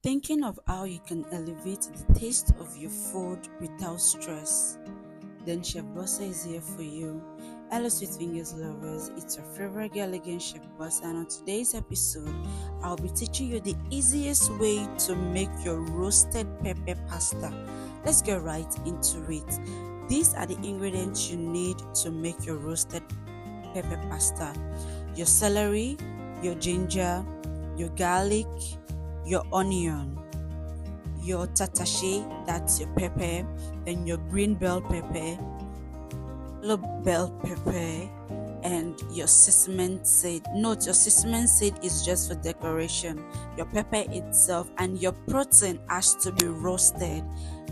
Thinking of how you can elevate the taste of your food without stress? Then Chef Bossa is here for you. Hello, Sweet Fingers lovers. It's your favorite girl again, Chef Bossa, and on today's episode, I'll be teaching you the easiest way to make your roasted pepper pasta. Let's get right into it. These are the ingredients you need to make your roasted pepper pasta: your celery, your ginger, your garlic, your onion, your tatashe, that's your pepper, then your green bell pepper, yellow bell pepper, and your sesame seed. Note, your sesame seed is just for decoration. Your pepper itself and your protein has to be roasted.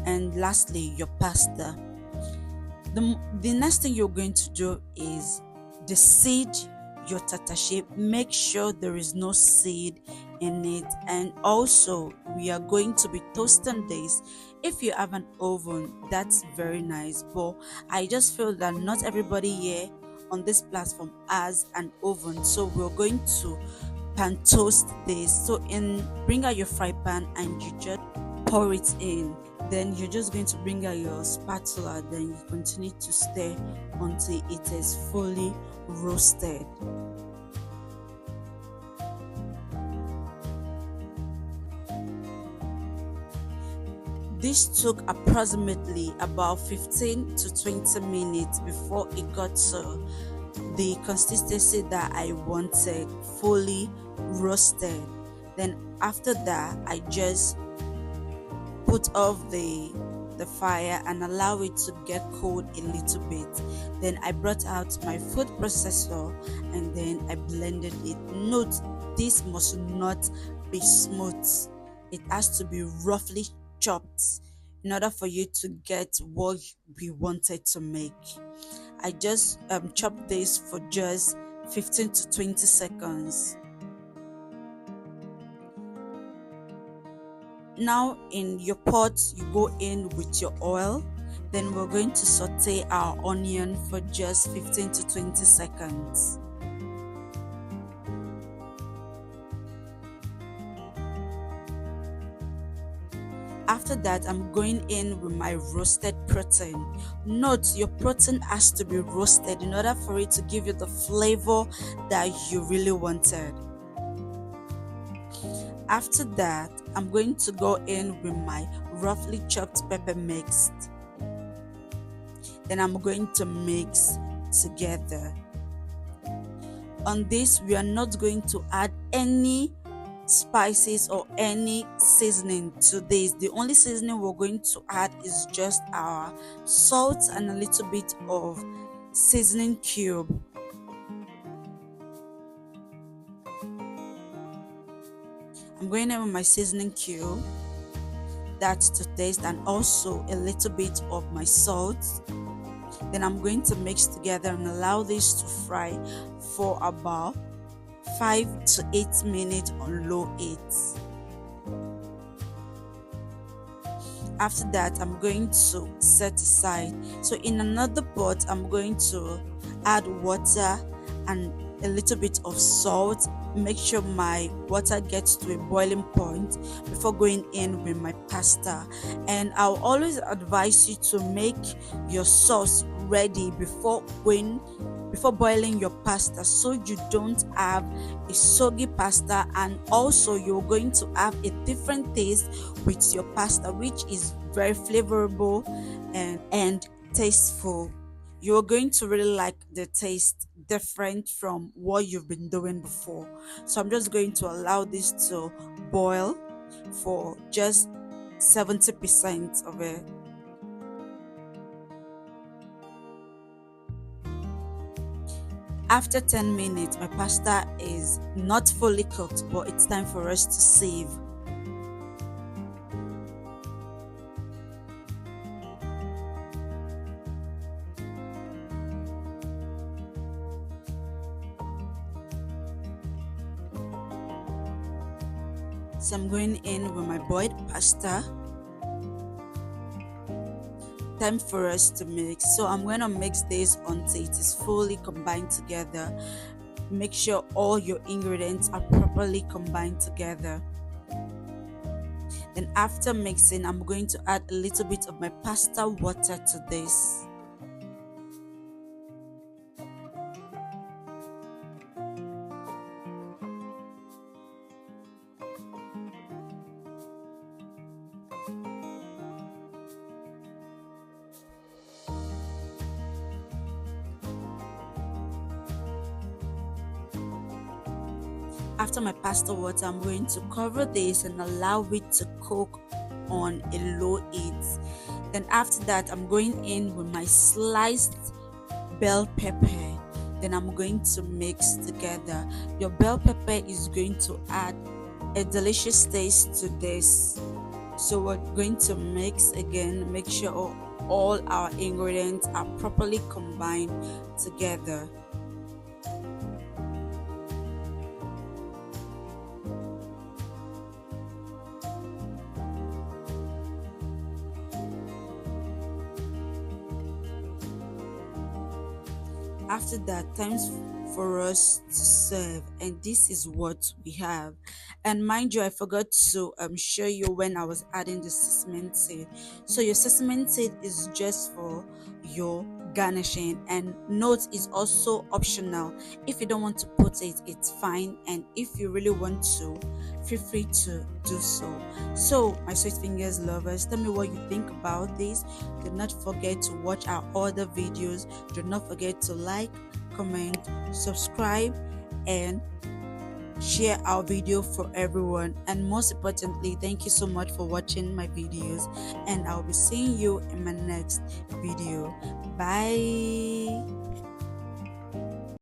And lastly, your pasta. The next thing you're going to do is the seed, your tatashe. Make sure there is no seed in it, and also we are going to be toasting this. If you have an oven, that's very nice, but I just feel that not everybody here on this platform has an oven, so we're going to pan toast this. So bring out your fry pan and you just pour it in. Then you're just going to bring out your spatula, then you continue to stir until it is fully roasted. This took approximately about 15 to 20 minutes before it got to the consistency that I wanted, fully roasted. Then after that, I just put off the fire and allow it to get cold a little bit. Then I brought out my food processor and then I blended it. Note, this must not be smooth. It has to be roughly chopped in order for you to get what we wanted to make. I just chopped this for just 15 to 20 seconds. Now in your pot, you go in with your oil. Then we're going to saute our onion for just 15 to 20 seconds. After that, I'm going in with my roasted protein. Note, your protein has to be roasted in order for it to give you the flavor that you really wanted. After that, I'm going to go in with my roughly chopped pepper mixed. Then I'm going to mix together. On this, we are not going to add any spices or any seasoning to this. The only seasoning we're going to add is just our salt and a little bit of seasoning cube. I'm going in with my seasoning cube, that's to taste, and also a little bit of my salt. Then I'm going to mix together and allow this to fry for about 5 to 8 minutes on low heat. After that, I'm going to set aside. So in another pot, I'm going to add water and a little bit of salt. Make sure my water gets to a boiling point before going in with my pasta. And I'll always advise you to make your sauce ready before boiling your pasta, so you don't have a soggy pasta, and also you're going to have a different taste with your pasta, which is very flavorful and tasteful. You're going to really like the taste different from what you've been doing before. So I'm just going to allow this to boil for just 70% of it. After 10 minutes, my pasta is not fully cooked, but it's time for us to save. So I'm going in with my boiled pasta. Time for us to mix. So I'm going to mix this until it is fully combined together. Make sure all your ingredients are properly combined together. Then after mixing, I'm going to add a little bit of my pasta water to this. After my pasta water, I'm going to cover this and allow it to cook on a low heat. Then after that, I'm going in with my sliced bell pepper. Then I'm going to mix together. Your bell pepper is going to add a delicious taste to this. So we're going to mix again, make sure all our ingredients are properly combined together. After that, time's for us to serve, and this is what we have. And mind you, I forgot to show you when I was adding the sesame seed. So your sesame seed is just for your garnishing, and note is also optional. If you don't want to put it, it's fine, and if you really want to, feel free to do so. So my sweet fingers lovers, tell me what you think about this. Do not forget to watch our other videos. Do not forget to like, comment, subscribe, and share our video for everyone. And most importantly, thank you so much for watching my videos, and I'll be seeing you in my next video. Bye.